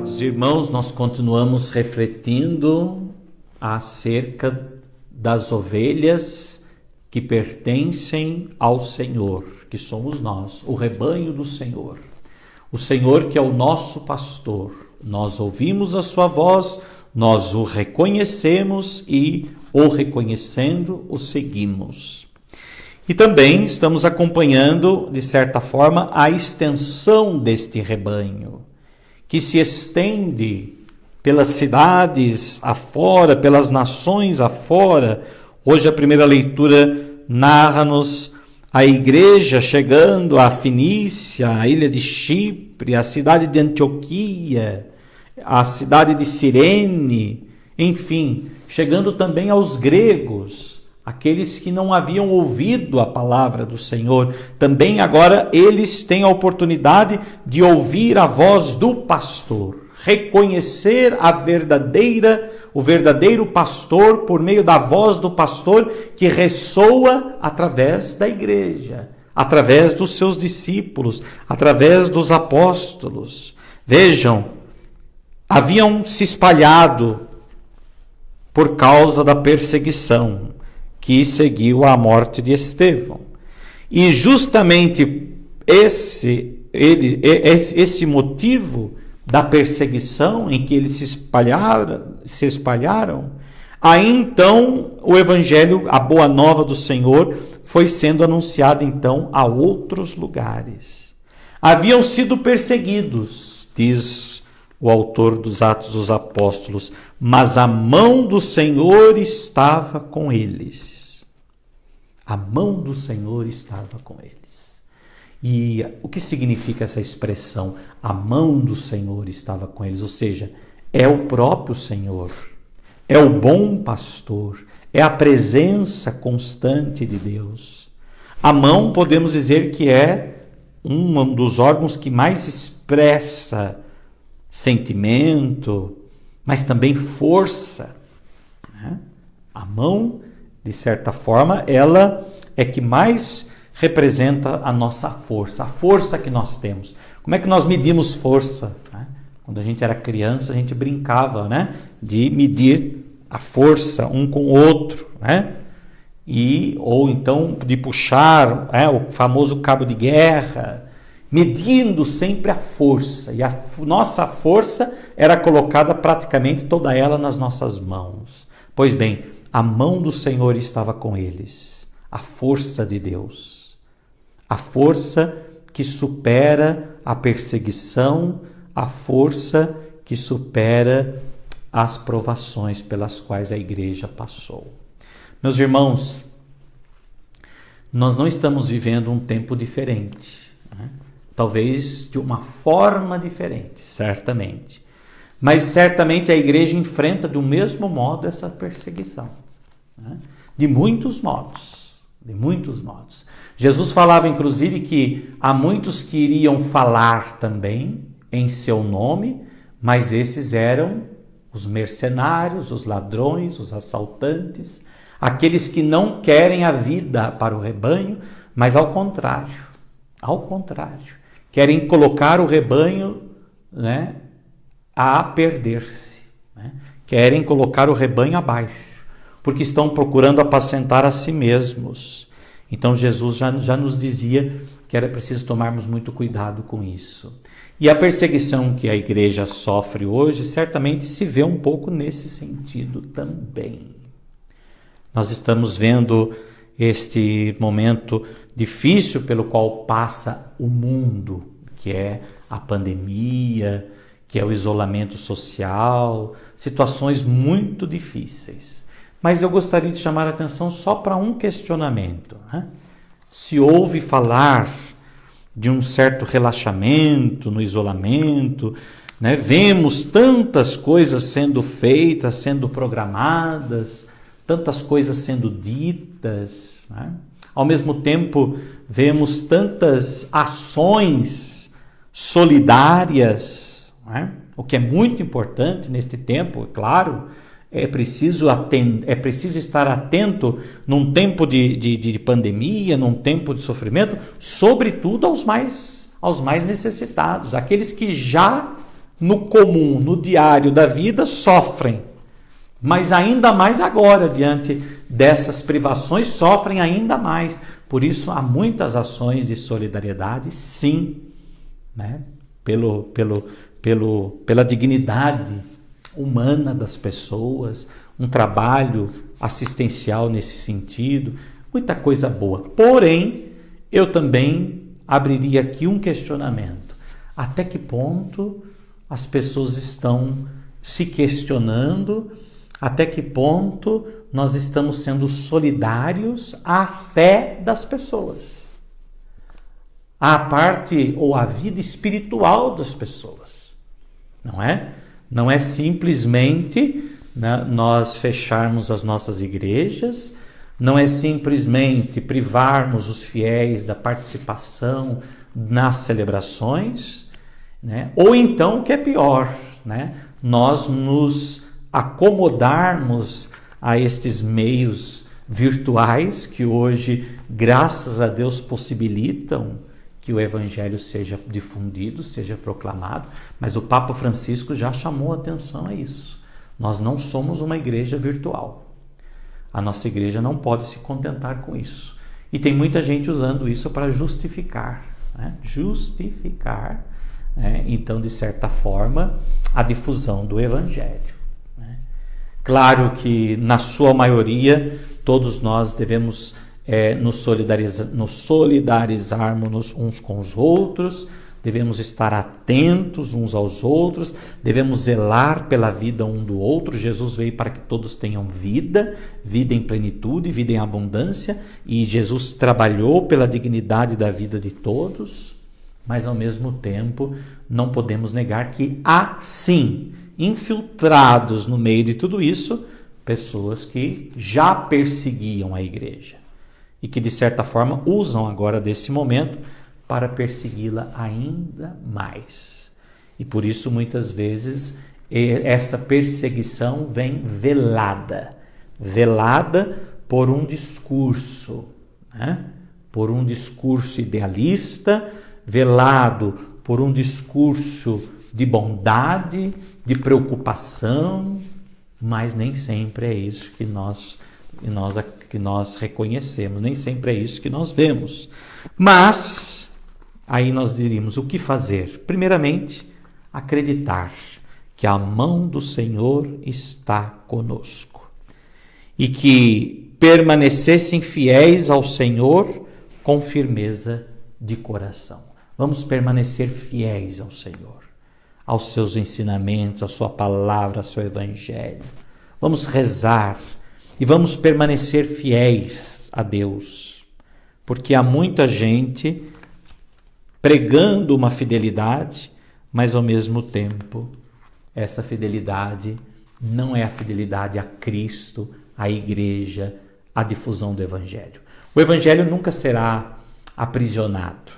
Amados irmãos, nós continuamos refletindo acerca das ovelhas que pertencem ao Senhor, que somos nós, o rebanho do Senhor. O Senhor que é o nosso pastor. Nós ouvimos a sua voz, nós o reconhecemos e, o reconhecendo, o seguimos. E também estamos acompanhando, de certa forma, a extensão deste rebanho, que se estende pelas cidades afora, pelas nações afora. Hoje a primeira leitura narra-nos a igreja chegando à Fenícia, à ilha de Chipre, à cidade de Antioquia, à cidade de Cirene, enfim, chegando também aos gregos, aqueles que não haviam ouvido a palavra do Senhor. Também agora eles têm a oportunidade de ouvir a voz do pastor, reconhecer o verdadeiro pastor por meio da voz do pastor que ressoa através da igreja, através dos seus discípulos, através dos apóstolos. Vejam, haviam se espalhado por causa da perseguição que seguiu à morte de Estevão. E justamente esse motivo da perseguição em que eles se espalharam, aí então o evangelho, a boa nova do Senhor, foi sendo anunciada então a outros lugares. Haviam sido perseguidos, diz o autor dos Atos dos Apóstolos, mas a mão do Senhor estava com eles. A mão do Senhor estava com eles. E o que significa essa expressão? A mão do Senhor estava com eles, ou seja, é o próprio Senhor, é o bom pastor, é a presença constante de Deus. A mão, podemos dizer que é um dos órgãos que mais expressa sentimento, mas também força. A mão, de certa forma, ela é que mais representa a nossa força, a força que nós temos. Como é que nós medimos força? Quando a gente era criança, a gente brincava, de medir a força um com o outro, ou então de puxar o famoso cabo de guerra, medindo sempre a força. E a nossa força era colocada praticamente toda ela nas nossas mãos. Pois bem, a mão do Senhor estava com eles, a força de Deus. A força que supera a perseguição, a força que supera as provações pelas quais a igreja passou. Meus irmãos, nós não estamos vivendo um tempo diferente, talvez de uma forma diferente, certamente. Mas certamente a igreja enfrenta do mesmo modo essa perseguição, de muitos modos, Jesus falava, inclusive, que há muitos que iriam falar também em seu nome, mas esses eram os mercenários, os ladrões, os assaltantes, aqueles que não querem a vida para o rebanho, mas ao contrário, querem colocar o rebanho a perder-se, querem colocar o rebanho abaixo, porque estão procurando apacentar a si mesmos. Então Jesus já nos dizia que era preciso tomarmos muito cuidado com isso. E a perseguição que a igreja sofre hoje certamente se vê um pouco nesse sentido também. Nós estamos vendo este momento difícil pelo qual passa o mundo, que é a pandemia, que é o isolamento social, situações muito difíceis. Mas eu gostaria de chamar a atenção só para um questionamento. Se ouve falar de um certo relaxamento no isolamento, vemos tantas coisas sendo feitas, sendo programadas, tantas coisas sendo ditas, Ao mesmo tempo, vemos tantas ações solidárias, o que é muito importante neste tempo, é claro. É preciso estar atento num tempo de pandemia, num tempo de sofrimento, sobretudo aos mais necessitados, aqueles que já no comum, no diário da vida, sofrem. Mas ainda mais agora, diante dessas privações, sofrem ainda mais. Por isso, há muitas ações de solidariedade, sim, né? Pela dignidade humana das pessoas, um trabalho assistencial nesse sentido, muita coisa boa. Porém, eu também abriria aqui um questionamento. Até que ponto as pessoas estão se questionando? Até que ponto nós estamos sendo solidários à fé das pessoas? À parte ou à vida espiritual das pessoas. Não é? Não é simplesmente, né, nós fecharmos as nossas igrejas, não é simplesmente privarmos os fiéis da participação nas celebrações, né? Ou então, o que é pior, né, nós nos acomodarmos a estes meios virtuais que hoje, graças a Deus, possibilitam que o Evangelho seja difundido, seja proclamado, mas o Papa Francisco já chamou atenção a isso. Nós não somos uma igreja virtual. A nossa igreja não pode se contentar com isso. E tem muita gente usando isso para justificar, né? Justificar, né? Então, de certa forma, a difusão do Evangelho, né? Claro que, na sua maioria, todos nós devemos nos solidarizarmos uns com os outros, devemos estar atentos uns aos outros, devemos zelar pela vida um do outro. Jesus veio para que todos tenham vida, vida em plenitude, vida em abundância, e Jesus trabalhou pela dignidade da vida de todos, mas ao mesmo tempo não podemos negar que há sim, infiltrados no meio de tudo isso, pessoas que já perseguiam a igreja e que de certa forma usam agora desse momento para persegui-la ainda mais. E por isso muitas vezes essa perseguição vem velada por um discurso, né? Por um discurso idealista, velado por um discurso de bondade, de preocupação, mas nem sempre é isso que nós reconhecemos, nem sempre é isso que nós vemos. Mas aí nós diríamos o que fazer? Primeiramente, acreditar que a mão do Senhor está conosco e que permanecessem fiéis ao Senhor com firmeza de coração. Vamos permanecer fiéis ao Senhor, aos seus ensinamentos, à sua palavra, ao seu evangelho. Vamos rezar e vamos permanecer fiéis a Deus, porque há muita gente pregando uma fidelidade, mas ao mesmo tempo essa fidelidade não é a fidelidade a Cristo, à igreja, à difusão do Evangelho. O Evangelho nunca será aprisionado,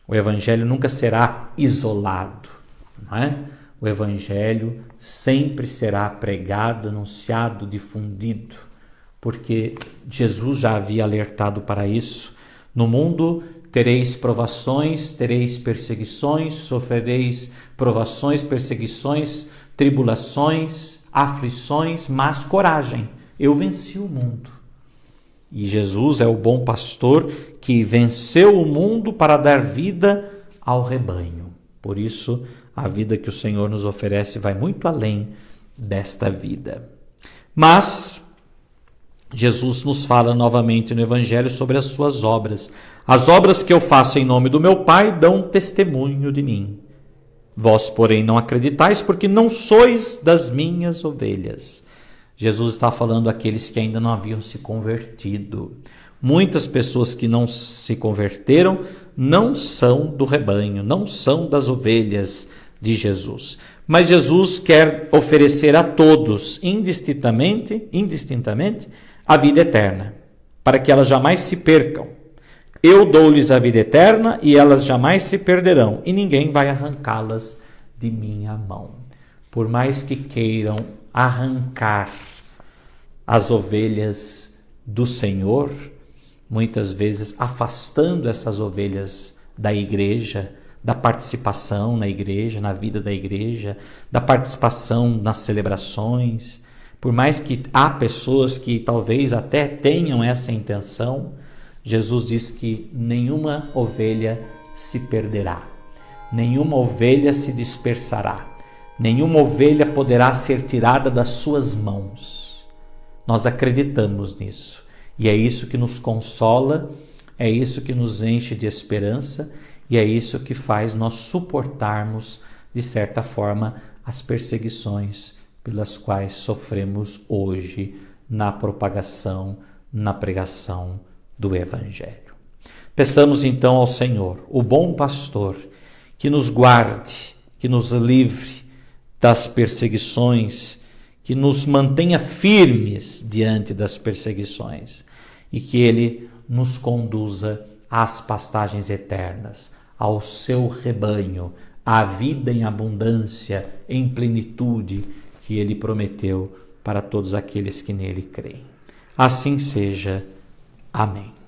o Evangelho nunca será isolado, não é? O Evangelho sempre será pregado, anunciado, difundido, porque Jesus já havia alertado para isso. No mundo tereis provações, tereis perseguições, sofrereis provações, perseguições, tribulações, aflições, mas coragem, eu venci o mundo. E Jesus é o bom pastor que venceu o mundo para dar vida ao rebanho. Por isso, a vida que o Senhor nos oferece vai muito além desta vida. Mas Jesus nos fala novamente no Evangelho sobre as suas obras. As obras que eu faço em nome do meu Pai dão testemunho de mim. Vós, porém, não acreditais, porque não sois das minhas ovelhas. Jesus está falando àqueles que ainda não haviam se convertido. Muitas pessoas que não se converteram não são do rebanho, não são das ovelhas de Jesus. Mas Jesus quer oferecer a todos, indistintamente, a vida eterna, para que elas jamais se percam. Eu dou-lhes a vida eterna e elas jamais se perderão, e ninguém vai arrancá-las de minha mão. Por mais que queiram arrancar as ovelhas do Senhor, muitas vezes afastando essas ovelhas da igreja, da participação na igreja, na vida da igreja, da participação nas celebrações. Por mais que há pessoas que talvez até tenham essa intenção, Jesus diz que nenhuma ovelha se perderá, nenhuma ovelha se dispersará, nenhuma ovelha poderá ser tirada das suas mãos. Nós acreditamos nisso e é isso que nos consola, é isso que nos enche de esperança e é isso que faz nós suportarmos, de certa forma, as perseguições pelas quais sofremos hoje na propagação, na pregação do Evangelho. Peçamos então ao Senhor, o bom pastor, que nos guarde, que nos livre das perseguições, que nos mantenha firmes diante das perseguições e que Ele nos conduza às pastagens eternas, ao seu rebanho, à vida em abundância, em plenitude que Ele prometeu para todos aqueles que nele creem. Assim seja. Amém.